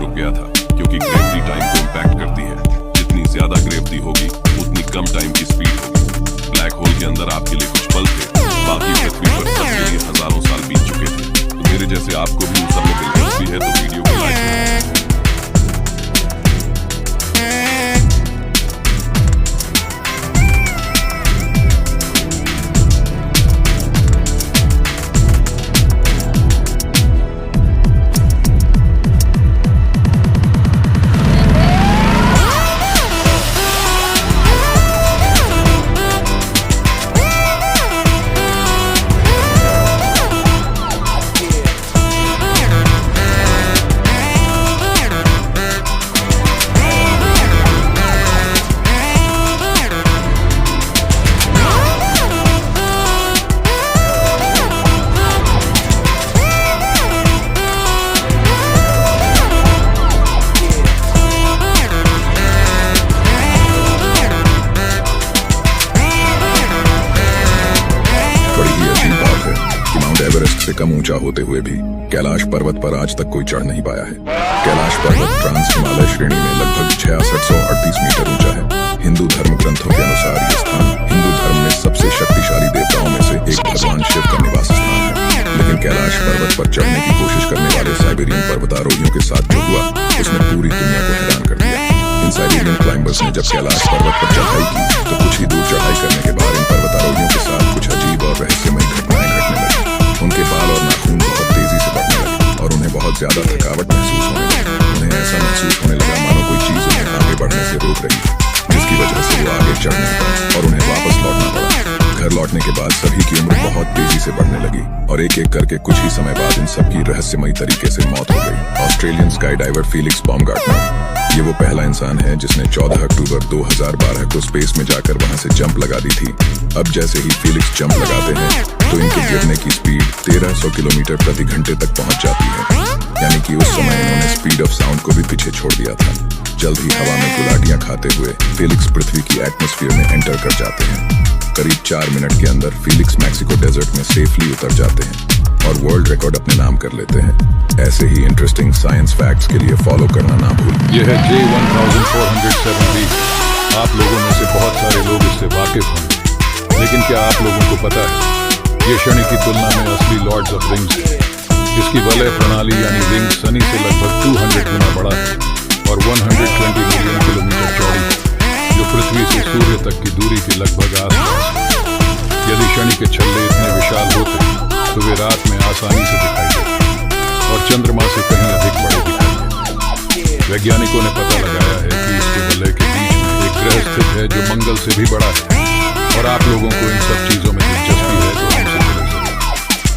रुक गया था, क्योंकि ग्रेविटी टाइम को इम्पैक्ट करती है। जितनी ज्यादा ग्रेविटी होगी उतनी कम टाइम की स्पीड होगी। ब्लैक होल के अंदर आपके लिए कुछ पल थे, बाकी पृथ्वी पर सबके लिए हजारों साल बीत चुके थे। तो मेरे जैसे आपको भी उस समय दिलचस्पी है तो वीडियो को लाइक करें। एवरेस्ट से कम ऊंचा होते हुए भी कैलाश पर्वत पर आज तक कोई चढ़ नहीं पाया है। कैलाश पर्वत ट्रांस हिमालय श्रेणी में लगभग 6638 मीटर ऊंचा है। हिंदू धर्म ग्रंथों के अनुसार ये स्थान हिंदू धर्म में सबसे शक्तिशाली देवताओं में से एक भगवान शिव का निवास स्थान है। लेकिन कैलाश पर्वत पर चढ़ने की कोशिश करने वाले साइबेरियन पर्वतारोहियों के साथ जो हुआ उसने पूरी दुनिया को हैरान कर दिया। इन साइबेरियन क्लाइंबर्स ने जब कैलाश पर्वत पर चढ़ाई की तो कुछ ही दूर चढ़ाई करने के बाद इन पर्वतारोहियों के साथ कुछ अजीब और रहस्यमय घटनाएं घटने लगी। उनके बाल और नाखून बहुत तेजी से बढ़ने लगे और उन्हें बहुत ज्यादा थकावट महसूस होने लगी। उन्हें ऐसा महसूस होने लगा मानो कोई चीज उन्हें आगे बढ़ने से रोक रही है, जिसकी वजह से वो आगे चढ़ नहीं पाए और उन्हें वापस लौटना पड़ा। घर लौटने के बाद सभी की उम्र बहुत तेजी से बढ़ने लगी और एक एक करके कुछ ही समय बाद इन सबकी रहस्यमयी तरीके से मौत हो गई। ऑस्ट्रेलियन स्काई डाइवर फीलिक्स बाumgartner, ये वो पहला इंसान है जिसने 14 अक्टूबर 2012 को स्पेस में जाकर वहां से जंप लगा दी थी। अब जैसे ही फीलिक्स जंप लगाते हैं तो इनके गिरने की स्पीड 1300 किलोमीटर प्रति घंटे तक पहुंच जाती है, यानी कि उस समय इन्होंने स्पीड ऑफ साउंड को भी पीछे छोड़ दिया था। जल्द ही हवा में गुलाटियां खाते हुए फीलिक्स पृथ्वी की एटमॉस्फेयर में एंटर कर जाते हैं। करीब 4 मिनट के अंदर फीलिक्स मैक्सिको डेजर्ट में सेफली उतर जाते हैं और वर्ल्ड रिकॉर्ड अपने नाम कर लेते हैं। ऐसे ही इंटरेस्टिंग साइंस फैक्ट्स के लिए फॉलो करना ना भूलें। यह है J1470। आप लोगों में से बहुत सारे लोग इससे वाकिफ होंगे, लेकिन क्या आप लोगों को पता है ये शनि की तुलना में असली लॉर्ड्स ऑफ रिंग्स है। इसकी वलय प्रणाली यानी रिंग शनि से लगभग 200 गुना बड़ा है और 120 मिलियन किलोमीटर चौड़ी है, जो पृथ्वी से सूर्य तक की दूरी के लगभग आसपास है। यदि शनि के छल्ले इतने विशाल होते तो वे रात में आसानी से दिखाई देते और चंद्रमा से कहीं अधिक बड़े दिखाई देते। वैज्ञानिकों ने पता लगाया है कि इसके वलय के बीच में एक ग्रह स्थित है जो मंगल से भी बड़ा है और आप लोगों को इन सब चीजों में